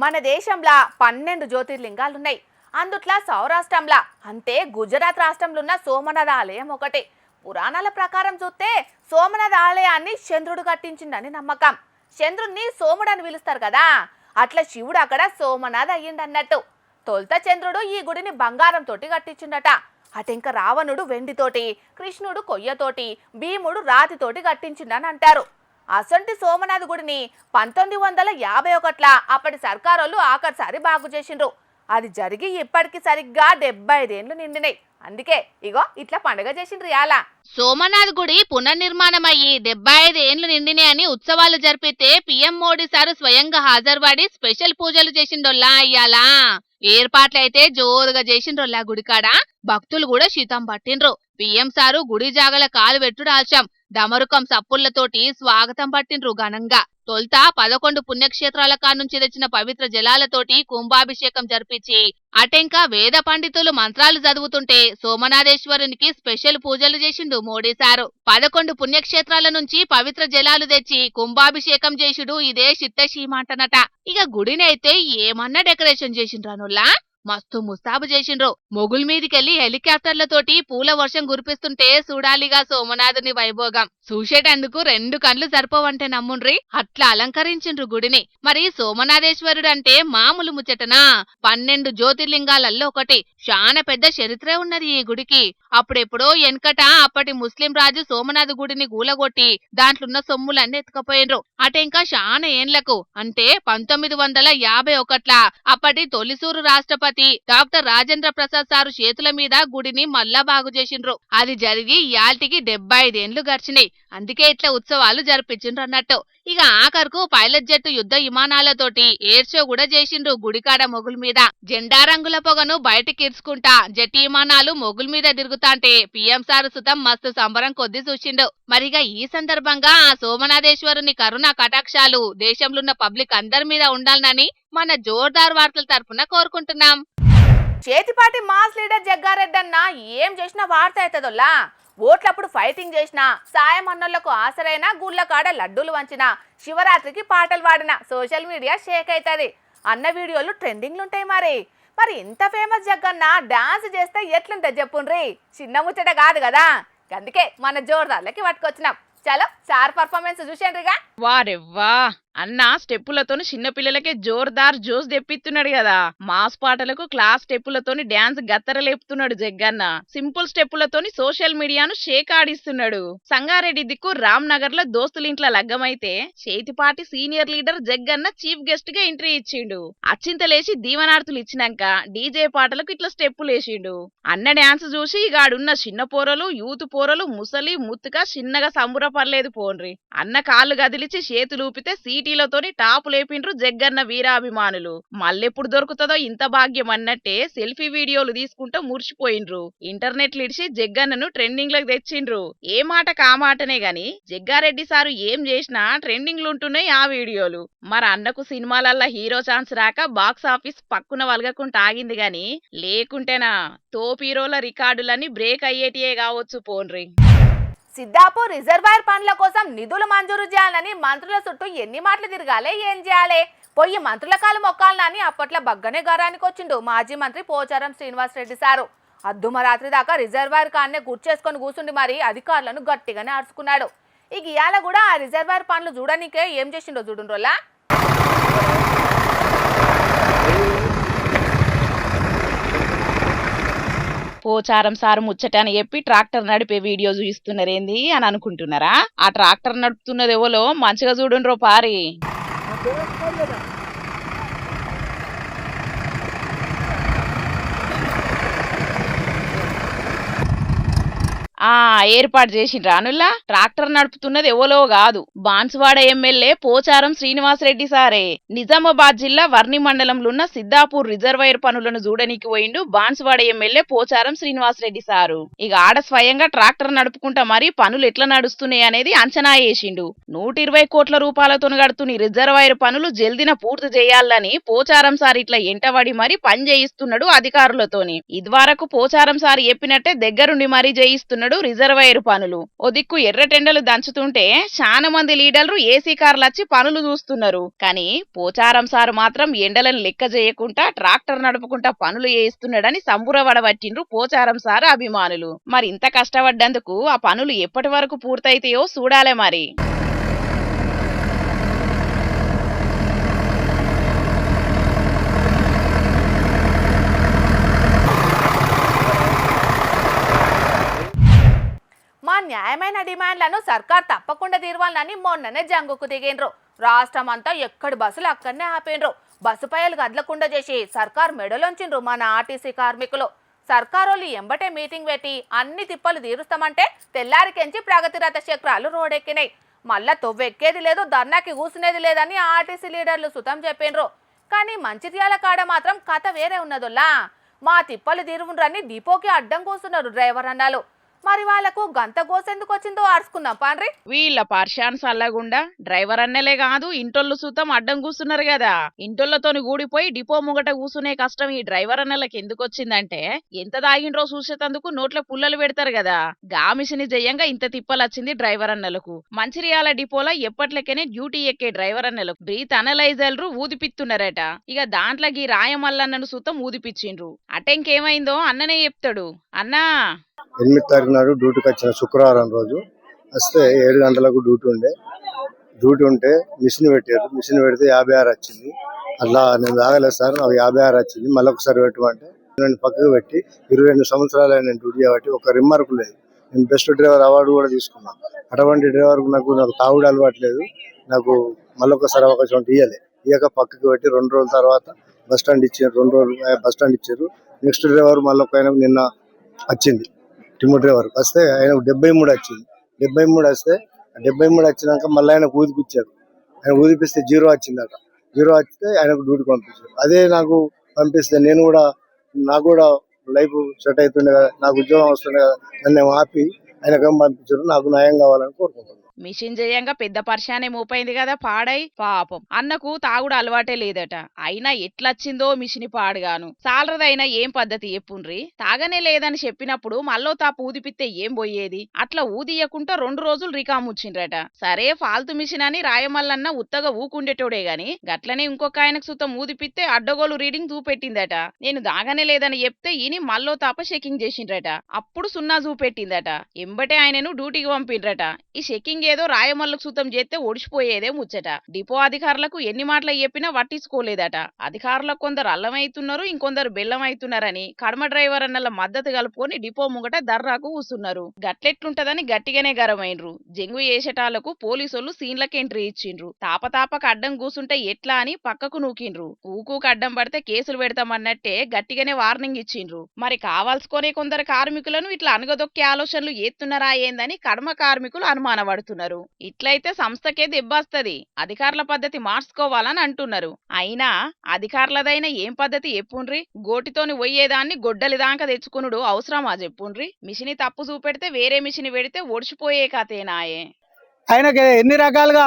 మన దేశంలో 12 జ్యోతిర్లింగాలున్నాయి. అందుట్లా సౌరాష్ట్రంలో అంటే గుజరాత్ రాష్ట్రంలో ఉన్న సోమనాథ ఆలయం ఒకటి. పురాణాల ప్రకారం చూస్తే సోమనాథ ఆలయాన్ని చంద్రుడు కట్టించిండని నమ్మకం. చంద్రుడిని సోముడు అని పిలుస్తారు కదా, అట్లా శివుడు అక్కడ సోమనాథ్ అయ్యిండన్నట్టు. తొలుత చంద్రుడు ఈ గుడిని బంగారంతోటి కట్టించిండట. అటెంక రావణుడు వెండితోటి, కృష్ణుడు కొయ్యతోటి, భీముడు రాతితోటి కట్టించిండని అంటారు. అసంటి సోమనాథ్ గుడిని 1951 అప్పటి సర్కారోళ్ళు ఆఖరిసారి బాగు చేసిండ్రు. అది జరిగి ఇప్పటికి సరిగ్గా 75 ఏళ్ళు నిండినాయి. అందుకే ఇగో ఇట్లా పండుగ చేసిండ్రు ఇయాల. సోమనాథ్ గుడి పునర్నిర్మాణమయ్యి 75 ఏండ్లు నిండినాయి అని ఉత్సవాలు జరిపితే పీఎం మోడీ సారు స్వయంగా హాజరుపడి స్పెషల్ పూజలు చేసిండోల్లా అయ్యాలా. ఏర్పాట్లయితే జోరుగా చేసిండ్రోల్లా గుడికాడ. భక్తులు కూడా శీతం పట్టిండ్రు. పీఎం సారు గుడి జాగల కాలు పెట్టుడు ఆల్చాం. డమరుకం సప్పుళ్లతోటి స్వాగతం పట్టిండ్రు ఘనంగా. తొలుత 11 పుణ్యక్షేత్రాల కానుంచి తెచ్చిన పవిత్ర జలాలతోటి కుంభాభిషేకం జరిపించి అటెంకా వేద పండితులు మంత్రాలు చదువుతుంటే సోమనాథేశ్వరునికి స్పెషల్ పూజలు చేసిండు మోడీ సారు. 11 పుణ్యక్షేత్రాల నుంచి పవిత్ర జలాలు తెచ్చి కుంభాభిషేకం చేసుడు ఇదే చిత్తశీమంటనట. ఇక గుడినైతే ఏమన్నా డెకరేషన్ చేసిండ్రానుల్లా. మస్తు ముస్తాబు చేసిండ్రు. మొగుల్ మీదికెళ్లి హెలికాప్టర్లతోటి పూల వర్షం కురిపిస్తుంటే చూడాలిగా సోమనాథుని వైభోగం. చూసేటందుకు 2 కళ్ళు సరిపోవంటే నమ్ముండ్రి, అట్లా అలంకరించిండ్రు గుడిని. మరి సోమనాథేశ్వరుడు అంటే మామూలు ముచ్చటనా? 12 జ్యోతిర్లింగాలలో ఒకటి. చాలా పెద్ద చరిత్రే ఉన్నది ఈ గుడికి. అప్పుడెప్పుడో ఎన్కట అప్పటి ముస్లిం రాజు సోమనాథ్ గుడిని గూలగొట్టి దాంట్లున్న సొమ్ములన్నీ ఎత్తుకపోయినరు. అటెంకా చాలా ఏండ్లకు అంటే 1951 అప్పటి తొలిసూరు రాష్ట్రపతి డాక్టర్ రాజేంద్ర ప్రసాద్ సారు చేతుల మీద గుడిని మళ్ళా బాగు చేసిండ్రు. అది జరిగి యాల్టికి 75 ఏండ్లు గడిచినాయి. అందుకే ఇట్లా ఉత్సవాలు జరిపించిండ్రు అన్నట్టు. ఇక ఆఖరుకు పైలట్ జెట్ యుద్ధ విమానాలతోటి ఎయిర్ షో కూడా చేసిండ్రు గుడికాడ మొగుల్ మీద. జెండా రంగుల పొగను బయటికి ఇర్చుకుంటా జెట్ విమానాలు మొగుల్ మీద తిరుగుతాంటే పీఎం సారు సుతం మస్తు సంబరం కొద్ది చూసిండు. మరిగా ఈ సందర్భంగా ఆ సోమనాథేశ్వరుని కరుణ కటాక్షాలు దేశంలో ఉన్న పబ్లిక్ అందరి మీద ఉండాలని మన జోర్దార్ వార్తల తరపున కోరుకుంటున్నాం. చేతిపాటి మాస్ లీడర్ జగ్గారెడ్డి అన్న ఏం చేసినా వార్త అవుతుందోల్లా. ఓట్లప్పుడు ఫైటింగ్ చేసిన, సాయం అన్నోళ్లకు ఆసరైన, గుళ్ళ కాడ లడ్డూలు వంచిన, శివరాత్రికి పాటలు పాడిన సోషల్ మీడియా షేక్ అవుతుంది. అన్న వీడియోలు ట్రెండింగ్లు ఉంటాయి. మరి ఇంత ఫేమస్ జగ్గన్న డాన్స్ చేస్తే ఎట్లుంటుంది చెప్పుండ్రి. చిన్న ముచ్చట కాదు కదా. అందుకే మన జోర్దార్లకి పట్టుకొచ్చినాం. చలో సార్ పర్ఫార్మెన్స్ చూసేండ్రిగా. వారెవ్వా అన్న స్టెప్పులతోని చిన్నపిల్లలకే జోర్దార్ జోస్ తెప్పిస్తున్నాడు కదా. మాస్ పాటలకు class స్టెప్పులతోని dance గత్తరలేపుతున్నాడు Jagganna. Simple స్టెప్పులతోని social మీడియాను షేక్ ఆడిస్తున్నాడు. సంగారెడ్డి దిక్కు రామ్ నగర్ లో దోస్తులింట్ల లగ్గమైతే చేతిపాటి senior leader Jagganna chief guest గా ఎంట్రీ ఇచ్చిండు. అచ్చింతలేసి దీవనార్తులు ఇచ్చినాక డీజే పాటలకు ఇట్లా స్టెప్పులు వేసిండు. అన్న డాన్స్ చూసి గాడున్న చిన్న పోరలు, యూత్ పోరలు, ముసలి ముత్తుగా చిన్నగా సంబురపర్లేదు పోన్రి. అన్న కాళ్ళు గదిలిచి చేతులు ఊపితే సీటీలతోని టాపు లేపిండ్రు జగ్గన్న వీరాభిమానులు. మళ్ళెప్పుడు దొరుకుతుందో ఇంత భాగ్యం అన్నట్టే సెల్ఫీ వీడియోలు తీసుకుంటూ మురిసిపోయిండ్రు. ఇంటర్నెట్ లిడిచి జగ్గన్నను ట్రెండింగ్ లోకి తెచ్చిండ్రు. ఏ మాట కామాటనే గాని జగ్గారెడ్డి సారు ఏం చేసినా ట్రెండింగ్లు ఉంటున్నాయి ఆ వీడియోలు. మరి అన్నకు సినిమాలల్లా హీరో ఛాన్స్ రాక బాక్స్ ఆఫీస్ పక్కున వలగకుండా ఆగింది గాని లేకుంటేనా తోపు హీరోల రికార్డులన్నీ బ్రేక్ అయ్యేటియే కావచ్చు పోన్రి. సిద్ధాపూర్ రిజర్వాయర్ పనుల కోసం నిధులు మంజూరు చేయాలని మంత్రుల చుట్టూ ఎన్ని మాటలు తిరగాలి, ఏం చేయాలి? పోయి మంత్రుల కాలు మొక్కాలని అప్పట్లో బగ్గనే గారానికి వచ్చిండు మాజీ మంత్రి పోచారం శ్రీనివాస్ రెడ్డి సారు. అద్దుమరాత్రి దాకా రిజర్వాయర్ కాన్నే కూర్చేసుకొని కూర్చుండి మరి అధికారులను గట్టిగానే అరుచుకున్నాడు. ఇక ఇయాల కూడా ఆ రిజర్వాయర్ పనులు చూడనికే ఏం చేసిండో చూడుండ్రోలా. పోచారం సారు ముచ్చట అని చెప్పి ట్రాక్టర్ నడిపే వీడియో చూపిస్తున్నారేంది అని అనుకుంటున్నారా? ఆ ట్రాక్టర్ నడుపుతున్నది ఎవలో మంచిగా చూడుండ్రో పారి. ఏర్పాటు చేసిండ్రా అనుల్లా. ట్రాక్టర్ నడుపుతున్నది ఎవలో కాదు, బాన్సువాడ ఎమ్మెల్యే పోచారం శ్రీనివాసరెడ్డి సారే. నిజామాబాద్ జిల్లా వర్ణి మండలంలో ఉన్న సిద్ధాపూర్ రిజర్వాయర్ పనులను చూడనికి పోయిండు బాన్సువాడ ఎమ్మెల్యే పోచారం శ్రీనివాసరెడ్డి సారు. ఇక ఆడ స్వయంగా ట్రాక్టర్ నడుపుకుంటా మరి పనులు ఎట్లా నడుస్తున్నాయి అనేది అంచనా వేసిండు. 120 కోట్ల రూపాయలతో గడుతున్న రిజర్వాయర్ పనులు జల్దిన పూర్తి చేయాలని పోచారం సార్ ఇట్లా ఎంటబడి మరి పని చేయిస్తున్నాడు అధికారులతోని. ఇదివరకు పోచారం సార్ చెప్పినట్టే దగ్గరుండి మరీ చేయిస్తున్నాడు చేస్తున్నాడు రిజర్వాయర్ పనులు. ఓ దిక్కు ఎర్రటెండలు దంచుతుంటే చాలా మంది లీడర్లు ఏసీ కార్లు వచ్చి పనులు చూస్తున్నారు. కానీ పోచారం సారు మాత్రం ఎండలను లెక్క చేయకుండా ట్రాక్టర్ నడుపుకుంటా పనులు చేయిస్తున్నాడని సంబురవడబట్టిండ్రు పోచారం సారు అభిమానులు. మరి ఇంత కష్టపడ్డందుకు ఆ పనులు ఎప్పటి వరకు పూర్తయితాయో చూడాలే మరి. మా న్యాయమైన డిమాండ్లను సర్కార్ తప్పకుండా తీర్వాలని మొన్ననే జంగుకు దిగిండ్రు. రాష్ట్రం అంతా ఎక్కడి బస్సులు అక్కడనే ఆపేండ్రు. బస్సు పైలు కదలకుండా చేసి సర్కార్ మెడలోంచిండ్రు మన ఆర్టీసీ కార్మికులు. సర్కారోళ్ళు ఎంబటే మీటింగ్ పెట్టి అన్ని తిప్పలు తీరుస్తామంటే తెల్లారికెంచి ప్రగతి రథ చక్రాలు రోడెక్కినాయి. మళ్ళా తొవ్వెక్కేది లేదు, ధర్నాకి కూసునేది లేదని ఆర్టీసీ లీడర్లు సుతం చెప్పిండ్రు. కానీ మంచిర్యాల కాడ మాత్రం కథ వేరే ఉన్నదోల్లా. మా తిప్పలు తీరువుండ్రని డిపోకి అడ్డం కూస్తున్నారు డ్రైవర్ అన్నాలు. మరి వాళ్ళకు గంత గోసెందుకు వచ్చిందో ఆర్చుకుందాం పాండ్రి. వీళ్ళ పార్షాన్ సల్లగుండా డ్రైవర్ అన్నలే కాదు ఇంటోళ్ళు సూతం అడ్డం కూస్తున్నారు కదా. ఇంటోళ్లతోని కూడిపోయి డిపో ముంగట కూసునే కష్టం ఈ డ్రైవర్ అన్నలకి ఎందుకు వచ్చిందంటే ఎంత దాగిండ్రో చూసేటందుకు నోట్ల పుల్లలు పెడతారు కదా. గామిషిని జయంగా ఇంత తిప్పలొచ్చింది డ్రైవర్ అన్నలకు. మంచిర్యాల డిపోలో ఎప్పట్లకనే డ్యూటీ ఎక్కే డ్రైవర్ అన్నలకు బ్రీత్ అనలైజర్లు ఊదిపిస్తున్నారట. ఇక దాంట్లోకి రాయమల్లన్నను సూతం ఊదిపిచ్చిండ్రు. అటెంకేమైందో అన్ననే చెప్తాడు. అన్నా 8వ తారీఖు నాడు డ్యూటీకి వచ్చిన శుక్రవారం రోజు వస్తే 7 గంటలకు డ్యూటీ ఉంటే మిషన్ పెట్టారు. మిషన్ పెడితే 56 వచ్చింది. అట్లా నేను తాగలేదు సార్, నాకు 56 వచ్చింది, మళ్ళీ ఒకసారి పెట్టమంటే నేను పక్కకు పెట్టి 22 సంవత్సరాలు నేను డ్యూటీ కాబట్టి ఒక రిమార్క్ లేదు. నేను బెస్ట్ డ్రైవర్ అవార్డు కూడా తీసుకున్నాను. అటువంటి డ్రైవర్ నాకు తాగుడు అలవాటు లేదు. నాకు మళ్ళీ ఒకసారి అవకాశం ఇయ్యక పక్కకు పెట్టి 2 రోజుల తర్వాత బస్ స్టాండ్ ఇచ్చారు. 2 రోజులు బస్ స్టాండ్ ఇచ్చారు. నెక్స్ట్ డ్రైవర్ మళ్ళీ ఒక ఆయన నిన్న వచ్చింది, టిమో డ్రైవర్ వస్తే ఆయన 73 వచ్చింది. 73 వస్తే 73 వచ్చినాక మళ్ళీ ఆయన ఊదిపించారు. ఆయన ఊదిపిస్తే 0 వచ్చిందట. 0 వస్తే ఆయనకు డ్యూటీకి పంపించారు. అదే నాకు పంపిస్తే నాకు కూడా లైఫ్ సెట్ అవుతుండే కదా, నాకు ఉద్యోగం వస్తుండే కదా, నన్ను ఆపి ఆయనకేం పంపించారు. నాకు న్యాయం కావాలని కోరుకుంటున్నాను. మిషన్ జయంగా పెద్ద పర్షానే మోపైంది కదా పాడై. పాపం అన్నకు తాగుడు అలవాటే లేదట. అయినా ఎట్లొచ్చిందో మిషన్ పాడుగాను. సాలరదైనా ఏం పద్ధతి చెప్పుండ్రి. తాగనే లేదని చెప్పినప్పుడు మళ్ళో తాపు ఊదిపిస్తే ఏం పోయేది. అట్లా ఊదియకుంటా 2 రోజులు రికాముచ్చిండ్రట. సరే ఫాల్తు మిషన్ అని రాయమల్లన్న ఉత్తగా ఊకుండేటోడే గాని గట్లనే ఇంకొక ఆయనకు సుతం ఊదిపిస్తే అడ్డగోలు రీడింగ్ చూపెట్టిందట. నేను దాగనే లేదని చెప్తే ఈని మళ్ళో తాప చెకింగ్ చేసిండ్రట. అప్పుడు 0 చూపెట్టిందట. ఎంబటే ఆయనను డ్యూటీకి పంపిండ్రట. ఈ చెకింగ్ ఏదో రాయమల్లకు సుతం చేస్తే ఒడిచిపోయేదే ముచ్చట. డిపో అధికారులకు ఎన్ని మాటలు చెప్పినా పట్టించుకోలేదట. అధికారులకు కొందరు అల్లమైతున్నారు, ఇంకొందరు బెల్లమైతున్నారని కడమ డ్రైవర్ అన్నల మద్దతు కలుపుకొని డిపో ముంగట దర్రాకు కూసున్నారు. గట్లెట్లుంటదని గట్టిగానే గరమైండ్రు. జంగు చేసేటాలకు పోలీసులు సీన్లకు ఎంట్రీ ఇచ్చిండ్రు. తాపతాపకు అడ్డం కూసుంటే ఎట్లా అని పక్కకు నూకిండ్రు. ఊకూకు అడ్డం పడితే కేసులు పెడతామన్నట్టే గట్టిగానే వార్నింగ్ ఇచ్చిండ్రు. మరి కావాల్సుకునే కొందరు కార్మికులను ఇట్లా అనగదొక్కే ఆలోచనలు ఏత్తున్నారా ఏందని కడమ కార్మికులు అనుమానపడుతున్నారు. ఇట్లయితే సంస్థకే దెబ్బొస్తది. అధికారుల పద్ధతి మార్చుకోవాలని అంటున్నారు. అయినా అధికారులదైనా ఏం పద్ధతి చెప్పుండ్రి. గోటితోని పోయేదాన్ని గొడ్డలి దాకా తెచ్చుకునుడు అవసరమా చెప్పుండ్రి. మిషిని తప్పు చూపెడితే వేరే మిషిని పెడితే ఒడిచిపోయే కథేనాయే. ఆయనకి ఎన్ని రకాలుగా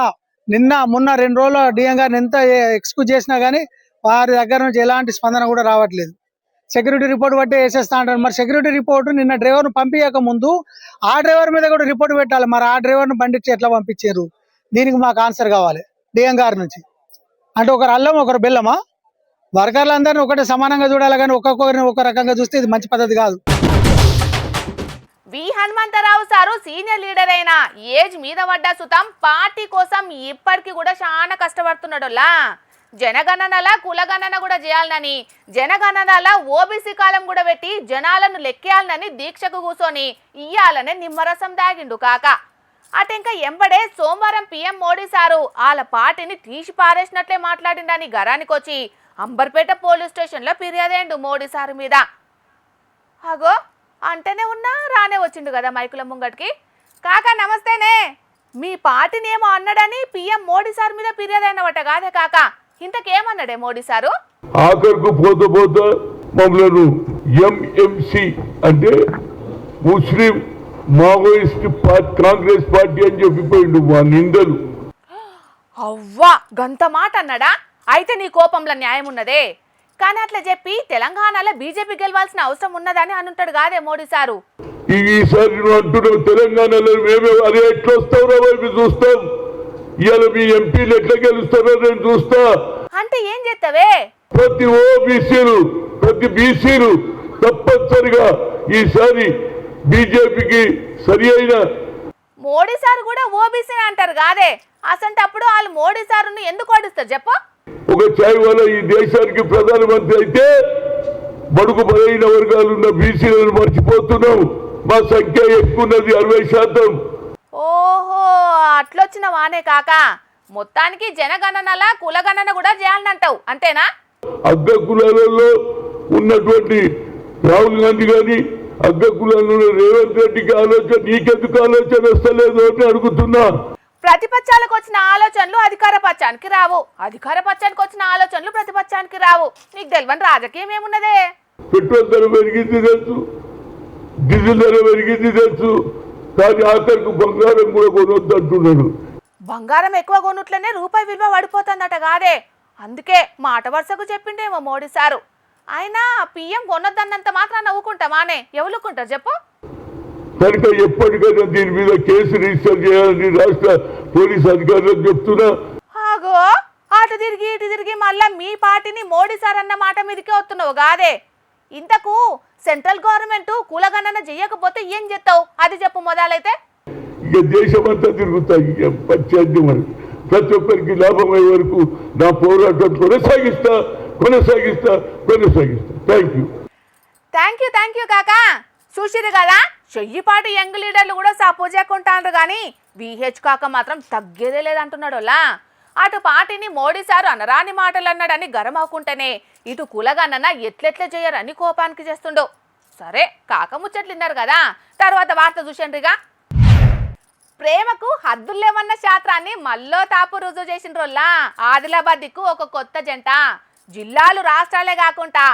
నిన్న మొన్న 2 రోజులు డిఎం గారిని ఎంత ఎక్స్క్యూజ్ చేసినా గానీ వారి దగ్గర నుంచి ఎలాంటి స్పందన కూడా రావట్లేదు. సెక్యూరిటీ రిపోర్ట్ బట్టి వేసేస్తా అంటారు. మరి సెక్యూరిటీ రిపోర్ట్ నిన్న డ్రైవర్ను పంపించక ముందు ఆ డ్రైవర్ మీద కూడా రిపోర్ట్ పెట్టాలి. మరి ఆ డ్రైవర్ను బండిచ్చి ఎట్లా పంపించారు? దీనికి మాకు ఆన్సర్ కావాలి డిఎం గారి నుంచి. అంటే ఒకరు అల్లం ఒకరు బెల్లమా? వర్కర్లందరినీ ఒకటే సమానంగా చూడాలి కానీ ఒక్కొక్కరిని ఒక రకంగా చూస్తే ఇది మంచి పద్ధతి కాదు. వి హనుమంతరావు సారు సీనియర్ లీడర్ అయినా ఏజ్ మీద పడ్డ సుతం పార్టీ కోసం ఇప్పటికీ కూడా చాలా కష్టపడుతున్నాడులా. జనగణనల కులగణన కూడా చేయాలనని, జనగణనల ఓబీసీ కాలం కూడా పెట్టి జనాలను లెక్కేయాలనని దీక్షకు కూర్చొని ఇయ్యాలనే నిమ్మరసం దాగిండు కాక. అటెంక ఎంబడే సోమవారం పీఎం మోడీ సారు వాళ్ళ పార్టీని తీసి పారేసినట్లే మాట్లాడిండని గరానికొచ్చి అంబర్పేట పోలీస్ స్టేషన్లో ఫిర్యాదేండు మోడీ సారు మీద. అగో అంటేనే ఉన్నా రానే వచ్చిండు కదా మైకుల ముంగటికి. కాకా నమస్తేనే. మీ పార్టీని ఏమో అన్నాడని పీఎం మోడీ సార్ మీద ఫిర్యాదైనవట కాదే కాకా, ఇంతకేమన్నాడే మోడీ సారు? ఆఖరుకు పోతా మమ్మల్ని ఎంఎంసి అంటే ముస్లిం మావోయిస్ట్ కాంగ్రెస్ పార్టీ అని చెప్పిపోయిండు మా నిందలు. అవ్వా గంత మాట అన్నాడా? అయితే నీ కోపంలో న్యాయం ఉన్నదే. కానీ అట్లా చెప్పి తెలంగాణలో బీజేపీ గెలవాల్సిన అవసరం ఉన్నదని అనుంటాడు కాదే మోడీ సారు. ఈసారి నువ్వు అంటున్నావు తెలంగాణలో మేమే అదే ఎట్లా వస్తావురా వైపు చూస్తాం, ఇవాళ మీ ఎంపీలు ఎట్లా గెలుస్తారో నేను చూస్తా. అంటే ఏం చేస్తావే? ప్రతి ఓబీసీలు ప్రతి బీసీలు తప్పనిసరిగా ఈసారి బీజేపీకి సరి అయిన. మోడీ సార్ కూడా ఓబీసీ అంటారు కాదే, అసంటప్పుడు వాళ్ళు మోడీ సార్ను ఎందుకు ఓడిస్తారు చెప్పు? ఒక ఛాయ్ వల్ల ఈ దేశానికి ప్రధానమంత్రి అయితే బడుగు బలైన వర్గాలు ఉన్న బీసీలను మర్చిపోతున్నాం. మా సంఖ్య ఎక్కువ ఉన్నది 60%. ఓహో, అట్లొచ్చిన వానే కాక మొత్తానికి జనగణనలా కులగణన కూడా చేయాలంటావు అంతేనా? అగ్ర కులాలలో ఉన్నటువంటి రాహుల్ గాంధీ గాని అగ్ర కులాలలో రేవంత్ రెడ్డికి ఆలోచన నీకెందుకు ఆలోచన వస్తలేదు అని అడుగుతున్నా. ప్రతిపక్షాలకు వచ్చిన ఆలోచనలు అధికార పక్షానికి రావు, అధికార పక్షానికి వచ్చిన ఆలోచనలు ప్రతిపక్షానికి రావు. నీకు తెలియని రాజకీయం ఏమున్నదే? పెట్రోల్ ధర పెరిగింది తెలుసు, డీజిల్ ధర పెరిగింది తెలుసు, కానీ ఆఖరికి బంగారం కూడా కొనొద్దు అంటున్నాడు. బంగారం ఎక్కువ కొనుట్లనే రూపాయి విలువ పడిపోతుందట కాదే, అందుకే మాట వరుసకు చెప్పిండేమో మోడీ సారు. అయినా పిఎం కొనొద్దన్నంత మాత్రం నవ్వుకుంటామానే, ఎవరుకుంటారు చెప్పు? కనుక ఎప్పటికైనా దీని మీద కేసు రిజిస్టర్ చేయాలని రాష్ట్ర పోలీస్ అధికారులకు చెప్తున్నా. ఆగో, అటు తిరిగి ఇటు తిరిగి మళ్ళా మీ పార్టీని మోడీ సార్ అన్న మాట మీదకే వస్తున్నావు కాదే. ఇంతకు సెంట్రల్ గవర్నమెంట్ కులగణన చెయ్యకపోతే ఏం చేస్తావు అది చెప్పు మొదలైతే. ఇక దేశమంతా తిరుగుతాయి, ఇక పంచాయతీ మరి ప్రతి ఒక్కరికి లాభమయ్యే వరకు నా పోరాటం కొనసాగిస్తా. థ్యాంక్ యూ కాకా. చూసిరు కదా, చెయ్యిపాటి యంగ్ లీడర్లు కూడా సపోర్ట్ చేయకుంటారు కానీ విహెచ్ కాక మాత్రం తగ్గేదే లేదంటున్నాడు. అటు పార్టీని మోడీ సారు అనరాని మాటలు అన్నాడని గరం అవ్వకుంటేనే ఇటు కులగణన ఎట్లెట్ల చేయరని కోపానికి చేస్తుండో. సరే కాక ముచ్చట్లు విన్నారు కదా, తర్వాత వార్త చూసండ్రిగా. ప్రేమకు హద్దుల్లేమన్న శాస్త్రాన్ని మల్లో తాపు రుజువు చేసిండ్రోల్లా ఆదిలాబాద్ దిక్కు ఒక కొత్త జంట. జిల్లాలు రాష్ట్రాలే కాకుండా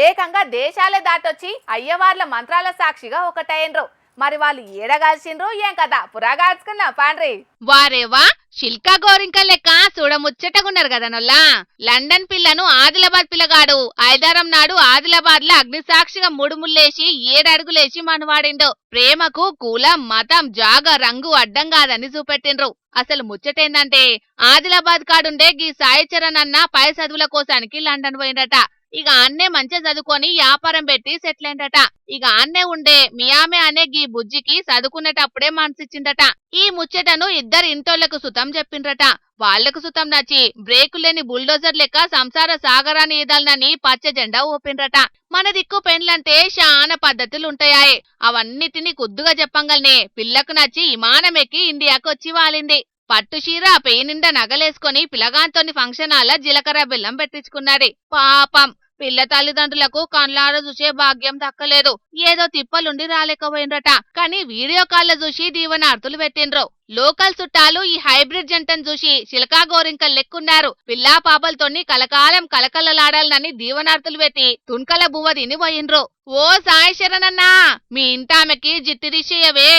ఏకంగా దేశాలే దాటొచ్చి అయ్యవార్ల మంత్రాల సాక్షిగా ఒకటైండ్రు. మరి వాళ్ళు ఏడగాల్సిండ్రు ఏం కదా పురాగాల్చుకున్నా పాండ్రి. వారేవా శిల్కా గోరింక లెక్క చూడముచ్చటగున్నారు కదా నొల్లా. లండన్ పిల్లను ఆదిలాబాద్ పిల్లగాడు ఐదారం నాడు ఆదిలాబాద్ లో అగ్నిసాక్షిగా 3 ముళ్ళేసి 7 అడుగులేసి మనవాడిండు. ప్రేమకు కులం మతం జాగ రంగు అడ్డం కాదని చూపెట్టిండ్రు. అసలు ముచ్చటేందంటే ఆదిలాబాద్ కాడుండే గీ సాయి చరణ్ అన్న పై చదువుల కోసానికి లండన్ పోయిండట. ఇక ఆన్నే మంచిగా చదువుకొని వ్యాపారం పెట్టి సెటిల్ అయిందట. ఇక ఆన్నే ఉండే మియామే అనే గీ బుజ్జికి చదువుకునేటప్పుడే మనసిచ్చిందట. ఈ ముచ్చటను ఇద్దరు ఇంటోళ్లకు సుతం చెప్పిండ్రట. వాళ్లకు సుతం నచ్చి బ్రేకు లేని బుల్డోజర్ లెక్క సంసార సాగరాన్ని ఈదాలనని పచ్చ జెండా ఊపిండ్రట. మన దిక్కు పెండ్లంటే చాలా పద్ధతులుంటాయాయే. అవన్నిటినీ కుద్దుగా చెప్పంగల్నే పిల్లకు నచ్చి విమానమెక్కి ఇండియాకు వచ్చి వాలింది. పట్టుచీర పెయి నిండా నగలేసుకొని పిల్లగాంతోని ఫంక్షన్ హాల్ల జీలకర్ర బెల్లం పెట్టించుకున్నది. పాపం పిల్ల తల్లిదండ్రులకు కండ్లార చూసే భాగ్యం దక్కలేదు. ఏదో తిప్పలుండి రాలేకపోయిండ్రట. కానీ వీడియో కాల్లో చూసి దీవనార్తులు పెట్టిండ్రు. లోకల్ చుట్టాలు ఈ హైబ్రిడ్ జంటను చూసి శిల్కా గోరింకలు లెక్కున్నారు. పిల్లా పాపలతోని కలకాలం కలకలలాడాలని దీవనార్తులు పెట్టి తున్కల బువ్వ తిని పోయిండ్రు. ఓ సాయి శరణన్నా, మీ ఇంటామెకి జిత్తి తీసేయవే,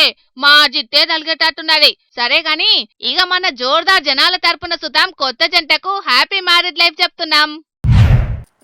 మా జిత్తే తలిగేటట్టున్నది. సరే గాని ఇక మన జోర్దార్ జనాల తరపున సుతాం కొత్త జంటకు హ్యాపీ మ్యారీడ్ లైఫ్ చెప్తున్నాం.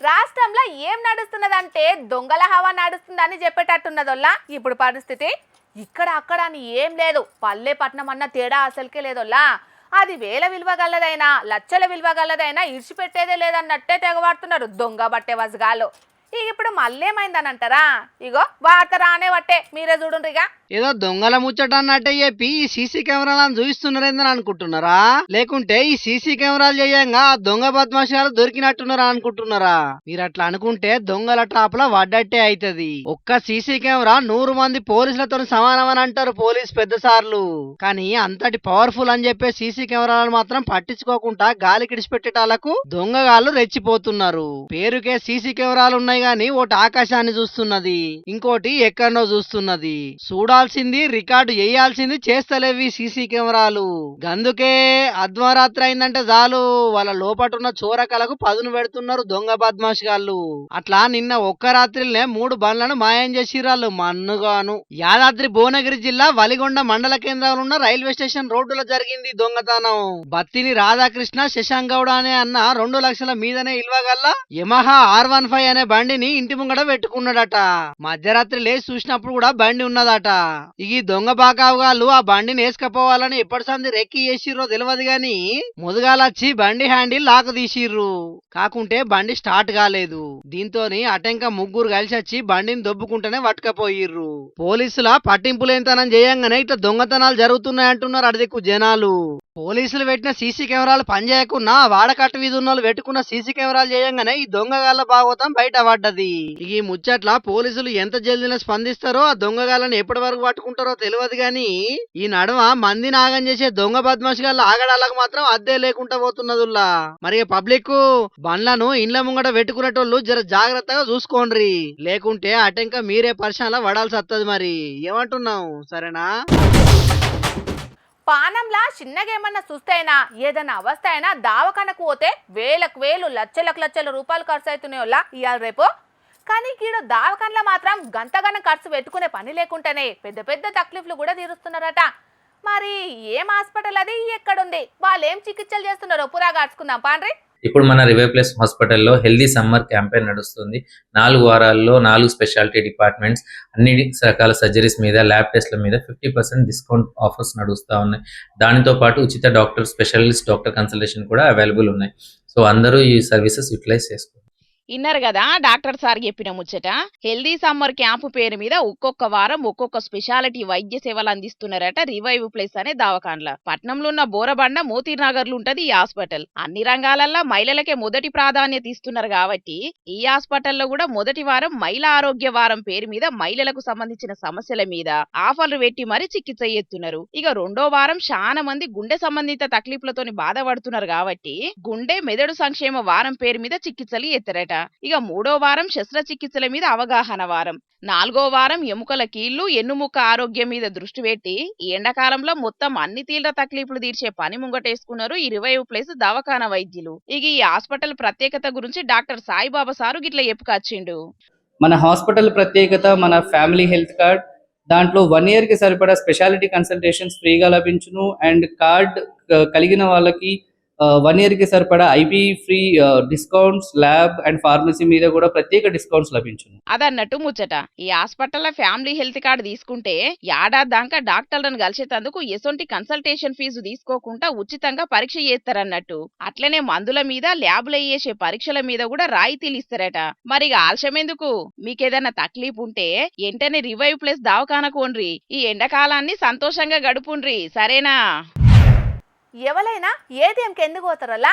రాష్ట్రంలో ఏం నడుస్తున్నదంటే దొంగల హవా నడుస్తుందని చెప్పేటట్టున్నదోల్లా ఇప్పుడు పరిస్థితి. ఇక్కడ అక్కడ అని ఏం లేదు, పల్లె పట్నం అన్న తేడా అసలుకే లేదోల్లా. అది వేల విలువ గల్లదైనా లక్షల విలువ గల్లదైనా ఇడిచిపెట్టేదే లేదన్నట్టే తెగబడుతున్నారు దొంగ బట్టే వజగాలు. ఇక ఇప్పుడు మళ్ళేమైందని అంటారా? ఇగో వార్త రానే బట్టే మీరే చూడుండ్రిగా. ఏదో దొంగల ముచ్చట అన్నట్టే చెప్పి ఈ సీసీ కెమెరాలను చూపిస్తున్నారేందని అనుకుంటున్నారా? లేకుంటే ఈ సీసీ కెమెరాలు చేయంగా దొంగ బద్మాషాలు దొరికినట్టున్నారా అనుకుంటున్నారా? మీరు అట్లా అనుకుంటే దొంగల ట్రాప్ లో వడ్డట్టే అయితది. ఒక్క సీసీ కెమెరా 100 మంది పోలీసులతో సమానమని అంటారు పోలీస్ పెద్ద సార్లు. కానీ అంతటి పవర్ఫుల్ అని చెప్పే సీసీ కెమెరాలను మాత్రం పట్టించుకోకుండా గాలి కిడిచిపెట్టేటాలకు దొంగగాళ్ళు రెచ్చిపోతున్నారు. పేరుకే సీసీ కెమెరాలు ఉన్నాయి గాని ఒకటి ఆకాశాన్ని చూస్తున్నది, ఇంకోటి ఎక్కడనో చూస్తున్నది. చూడాల్సింది రికార్డు చేయాల్సింది చేస్తలేవి సీసీ కెమెరాలు. గందుకే అర్ధరాత్రి అయిందంటే చాలు వాళ్ళ లోపటున్న చోరకలకు పదును పెడుతున్నారు దొంగ బద్మాష్ గాళ్ళు. అట్లా నిన్న ఒక్క రాత్రిలోనే 3 బండ్లను మాయం చేసిరాళ్ళు మన్నుగాను. యాదాద్రి భువనగిరి జిల్లా వలిగొండ మండల కేంద్రంలో ఉన్న రైల్వే స్టేషన్ రోడ్డులో జరిగింది దొంగతనం. బత్తిని రాధాకృష్ణ శశాంక్ గౌడ అనే అన్న 2 లక్షల మీదనే ఇల్వగల్ల యమహా R15 అనే బండి బండిని ఇంటి ముంగడ పెట్టుకున్నాడట. మధ్యరాత్రి లేచి చూసినప్పుడు కూడా బండి ఉన్నదట. ఈ దొంగ బాకావుగాళ్ళు ఆ బండిని వేసుకపోవాలని ఎప్పటి సంది రెక్కి చేసిర్రో తెలియదు గాని ముదుగాలొచ్చి బండి హ్యాండిల్ లాక్ తీసిర్రు. కాకుంటే బండి స్టార్ట్ కాలేదు. దీంతోని అటెంక ముగ్గురు కలిసి వచ్చి బండిని దొబ్బుకుంటేనే పట్టుకపోయిర్రు. పోలీసుల పట్టింపులేంతనం చేయంగానే ఇట్లా దొంగతనాలు జరుగుతున్నాయంటున్నారు అడిదిక్కు జనాలు. పోలీసులు పెట్టిన సీసీ కెమెరాలు పనిచేయకున్నా వాడకట్టు వీధి ఉన్నోళ్ళు పెట్టుకున్న సీసీ కెమెరాలు చేయంగానే ఈ దొంగగాళ్ళ భాగవతం బయట పడ్డది. ఈ ముచ్చట్ల పోలీసులు ఎంత జల్దిన స్పందిస్తారో ఆ దొంగగాళ్ళని ఎప్పటి వరకు పట్టుకుంటారో తెలియదు గాని ఈ నడుమ మంది నాగం చేసే దొంగ బద్మాషి గాళ్ళ ఆగడాలకు మాత్రం అద్దే లేకుండా పోతున్నదుల్లా. మరి పబ్లిక్ బండ్లను ఇండ్ల ముంగట పెట్టుకునేటోళ్ళు జర జాగ్రత్తగా చూసుకోండ్రి, లేకుంటే అటెంక మీరే పరిశాల పడాల్సి వస్తుంది. మరి ఏమంటున్నావు, సరేనా? పానంలా చిన్నగా ఏమన్నా సుస్తైనా ఏదైనా అవస్థ అయినా దావకనకు పోతే వేలకు వేలు లక్షల రూపాయలు ఖర్చు అవుతున్నాయి వల్ల ఇవాళ రేపు. కానీ ఈడ దావకన్లో మాత్రం గంతగన ఖర్చు పెట్టుకునే పని లేకుండానే పెద్ద పెద్ద తక్లీఫ్లు కూడా తీరుస్తున్నారట. మరి ఏం హాస్పిటల్ అది, ఎక్కడుంది, వాళ్ళు ఏం చికిత్సలు చేస్తున్నారో పురా గాడ్చుకుందాం పాండ్రి. ఇప్పుడు మన రివై ప్లస్ హాస్పిటల్లో హెల్దీ సమ్మర్ క్యాంపెయిన్ నడుస్తుంది. 4 వారాల్లో 4 స్పెషాలిటీ డిపార్ట్మెంట్స్, అన్ని రకాల సర్జరీస్ మీద, ల్యాబ్ టెస్ట్ల మీద 50% డిస్కౌంట్ ఆఫర్స్ నడుస్తూ ఉన్నాయి. దానితో పాటు ఉచిత స్పెషలిస్ట్ డాక్టర్ కన్సల్టేషన్ కూడా అవైలబుల్ ఉన్నాయి. సో అందరూ ఈ సర్వీసెస్ యూటిలైజ్ చేసుకోండి. ఇన్నారు కదా డాక్టర్ సార్ చెప్పిన ముచ్చట. హెల్దీ సమ్మర్ క్యాంపు పేరు మీద ఒక్కొక్క వారం ఒక్కొక్క స్పెషాలిటీ వైద్య సేవలు అందిస్తున్నారట రివైవ్ ప్లేస్ అనే దవాఖాన్ల. పట్నంలో ఉన్న బోరబండ మోతీనగర్ లో ఉంటది ఈ హాస్పిటల్. అన్ని రంగాలల్లో మహిళలకే మొదటి ప్రాధాన్యత ఇస్తున్నారు కాబట్టి ఈ హాస్పిటల్లో కూడా మొదటి వారం మహిళా ఆరోగ్య వారం పేరు మీద మహిళలకు సంబంధించిన సమస్యల మీద ఆఫర్లు పెట్టి మరి చికిత్స చేస్తున్నారు. ఇక రెండో వారం చాలా మంది గుండె సంబంధిత తక్లీఫ్లతోని బాధపడుతున్నారు కాబట్టి గుండె మెదడు సంక్షేమ వారం పేరు మీద చికిత్సలు చేస్తారట. ఇక మూడో వారం శస్త్రచికిత్సల మీద అవగాహన వారం, 4వ వారం ఎముకల కీళ్లు ఎన్నుముక్క ఆరోగ్యం మీద దృష్టి పెట్టి ఈ ఎండాకాలంలో మొత్తం అన్ని తీవ్ర తక్లీఫ్లు తీర్చే పని ముంగటేసుకున్నారు ఈ రివైవ్ ప్లేస్ దవాఖాన వైద్యులు. ఇక ఈ హాస్పిటల్ ప్రత్యేకత గురించి డాక్టర్ సాయిబాబా సారు గిట్ల చెప్పుకొచ్చిండు. మన హాస్పిటల్ ప్రత్యేకత మన ఫ్యామిలీ హెల్త్ కార్డ్. దాంట్లో 1 year కి సరిపడా స్పెషాలిటీ కన్సల్టేషన్స్ ఫ్రీగా లభించును. అండ్ కార్డ్ కలిగిన వాళ్ళకి 1 year కి సరిపడా IP free discounts, lab and pharmacy మీద కూడా ప్రత్యేక డిస్కౌంట్స్ లభించును. అదన్నట్టు ముచ్చట. ఈ హాస్పిటల్లో ఫ్యామిలీ హెల్త్ కార్డు తీసుకుంటే ఏడాది దాకా డాక్టర్లను కలిసేందుకు ఎసొంటి కన్సల్టేషన్ ఫీజు తీసుకోకుండా ఉచితంగా పరీక్ష చేస్తారన్నట్టు. అట్లనే మందుల మీద, ల్యాబ్లో చేసే పరీక్షల మీద కూడా రాయితీలు ఇస్తారట. మరి ఆలస్యం ఎందుకు? మీకేదన్నా తక్లీఫ్ ఉంటే వెంటనే రివైవ్ ప్లస్ దవాఖానకు ఓన్రి. ఈ ఎండాకాలాన్ని సంతోషంగా గడుపుండ్రి, సరేనా? ఎవరైనా ఏటీఎంకి ఎందుకు పోతారలా?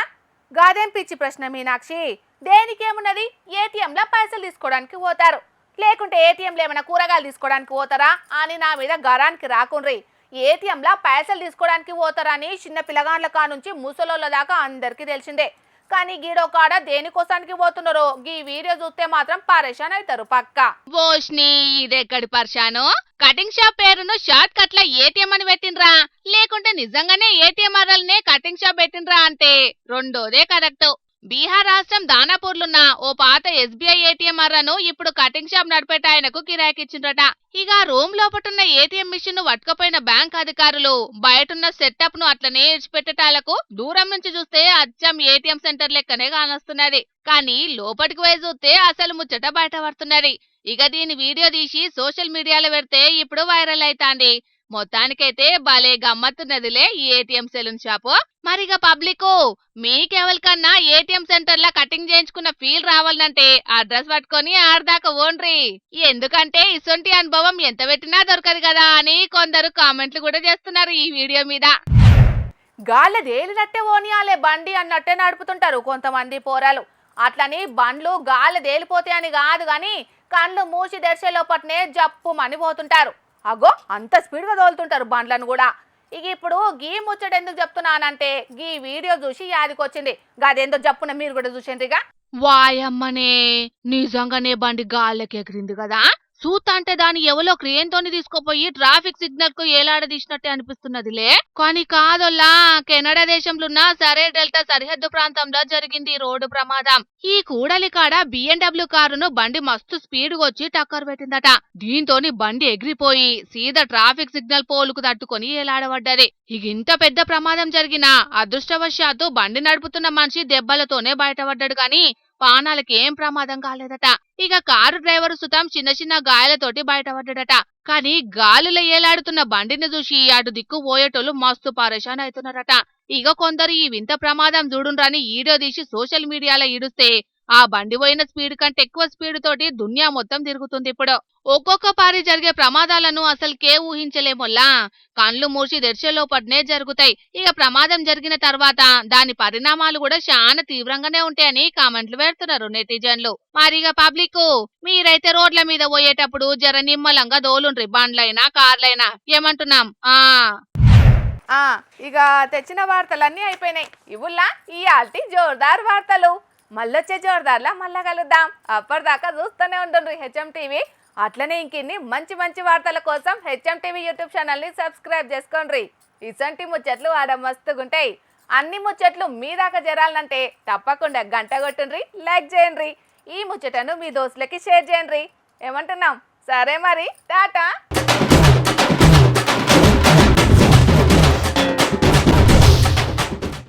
గాదేం పిచ్చి ప్రశ్న మీనాక్షి. దేనికేమున్నది, ఏటీఎంలో పైసలు తీసుకోవడానికి పోతారు, లేకుంటే ఏటీఎంలో ఏమైనా కూరగాయలు తీసుకోవడానికి పోతారా అని నా మీద గరానికి రాకుండ్రి. ఏటీఎంలో పైసలు తీసుకోవడానికి పోతారని చిన్న పిల్లగాండ్ల కా నుంచి ముసలోళ్ళ దాకా అందరికీ తెలిసిందే. కానీ గీడో కాడ దేనికోసానికి పోతున్నారో గీ వీడియో చూస్తే మాత్రం పరేషాన్ అవుతారు పక్కా. ఓష్ని ఇదెక్కడి పర్షాను? కటింగ్ షాప్ పేరును షార్ట్ కట్ ల ఏటీఎం అని పెట్టిండ్రా, లేకుంటే నిజంగానే ఏటీఎం అర్రల్నే కటింగ్ షాప్ పెట్టిండ్రా అంటే రెండోదే కరెక్ట్. బీహార్ రాష్ట్రం దానాపూర్లున్న ఓ పాత ఎస్బీఐ ఏటీఎం అర్రను ఇప్పుడు కటింగ్ షాప్ నడిపేట ఆయనకు కిరాకిచ్చిండ్రట. ఇక రూమ్ లోపటున్న ఏటీఎం మిషన్ ను పట్టుకపోయిన బ్యాంక్ అధికారులు బయటున్న సెటప్ ను అట్లనే ఇడిచిపెట్టేటాలకు దూరం నుంచి చూస్తే అచ్చం ఏటీఎం సెంటర్ లెక్కనే కానొస్తున్నది. కానీ లోపటికి పోయి చూస్తే అసలు ముచ్చట బయట పడుతున్నది. ఇక దీని వీడియో తీసి సోషల్ మీడియాలో పెడితే ఇప్పుడు వైరల్ అవుతాంది. మొత్తానికైతే భలే గమ్మత్తున్నదిలే ఈ ఏటీఎం సెలూన్ షాపు. మరిగా పబ్లిక్ మీకెవరికన్నా ఏటీఎం సెంటర్ లా కటింగ్ చేయించుకున్న ఫీల్ రావాలంటే అడ్రస్ పట్టుకొని ఆడదాకా ఓన్రి. ఎందుకంటే ఇసొంటి అనుభవం ఎంత పెట్టినా దొరకదు కదా అని కొందరు కామెంట్లు కూడా చేస్తున్నారు ఈ వీడియో మీద. గాలి తేలినట్టే ఓనియాలే బండి అన్నట్టే నడుపుతుంటారు కొంతమంది పోరాలు. అట్లని బండ్లు గాలి తేలిపోతాయని కాదు గాని కళ్ళు మూసి తెరిచే లోపట్నే జప్పు మనిపోతుంటారు. అగో అంత స్పీడ్గా తోలుతుంటారు బండ్లను కూడా. ఇక ఇప్పుడు గీ ముచ్చట ఎందుకు చెప్తున్నానంటే గీ వీడియో చూసి యాదికొచ్చింది. గదెందుకు చెప్పున మీరు కూడా చూసిండ్రిగా. వాయమ్మనే, నిజంగానే బండి గాల్లకి ఎగిరింది కదా. సూత అంటే దాని ఎవలో క్రేన్ తోని తీసుకుపోయి ట్రాఫిక్ సిగ్నల్ కు ఏలాడదీసినట్టే అనిపిస్తున్నదిలే. కానీ కాదొల్లా, కెనడా దేశంలో ఉన్న సరే డెల్టా సరిహద్దు ప్రాంతంలో జరిగింది రోడ్డు ప్రమాదం. ఈ కూడలి కాడ BMW కారును బండి మస్తు స్పీడ్ వచ్చి టక్కర్ పెట్టిందట. దీంతోని బండి ఎగిరిపోయి సీదా ట్రాఫిక్ సిగ్నల్ పోలుకు తట్టుకొని ఏలాడబడ్డది. ఇక ఇంత పెద్ద ప్రమాదం జరిగినా అదృష్టవశాత్తు బండి నడుపుతున్న మనిషి దెబ్బలతోనే బయటపడ్డాడు. కానీ పానాలకి ఏం ప్రమాదం కాలేదట. ఇక కారు డ్రైవర్ సుతం చిన్న చిన్న గాయాలతోటి బయటపడ్డాడట. కానీ గాలుల ఏలాడుతున్న బండిని చూసి అటు దిక్కు పోయేటోళ్ళు మస్తు పరేషాన్ అవుతున్నారట. ఇక కొందరు ఈ వింత ప్రమాదం చూడుండ్రని వీడియో తీసి సోషల్ మీడియాలో ఈడుస్తే ఆ బండి పోయిన స్పీడ్ కంటే ఎక్కువ స్పీడ్ తోటి దునియా మొత్తం తిరుగుతుంది ఇప్పుడు. ఒక్కొక్క పారి జరిగే ప్రమాదాలను అసలుకే ఊహించలేమొల్లా. కళ్ళు మూసి తెరిచేలోపటినే జరుగుతాయి. ఇక ప్రమాదం జరిగిన తర్వాత దాని పరిణామాలు కూడా చాలా తీవ్రంగానే ఉంటాయని కామెంట్లు పెడుతున్నారు నెటిజన్లు. మరిగా పబ్లిక్ మీరైతే రోడ్ల మీద పోయేటప్పుడు జర నిమ్మలంగా దోలుండ్రి, బండ్లైనా కార్లైనా. ఏమంటున్నాం? ఇక తెచ్చిన వార్తలన్నీ అయిపోయినాయి. ఇవుల్లా ఈ ఆల్టీ జోర్దార్ వార్తలు. మళ్ళొచ్చే జోర్దార్లా మళ్ళా కలుద్దాం. అప్పటిదాకా చూస్తూనే ఉండండి హెచ్ఎం టీవీ. అట్లనే ఇంకిన్ని మంచి మంచి వార్తల కోసం హెచ్ఎం టీవీ యూట్యూబ్ ఛానల్ని సబ్స్క్రైబ్ చేసుకోండి. ఇసంటి ముచ్చట్లు ఆడ మస్తుగుంటాయి. అన్ని ముచ్చట్లు మీ దాకా జరాలంటే తప్పకుండా గంట కొట్టుండ్రి, లైక్ చేయండి. ఈ ముచ్చటను మీ దోస్తులకి షేర్ చేయండి. ఏమంటున్నాం? సరే మరి, టాటా.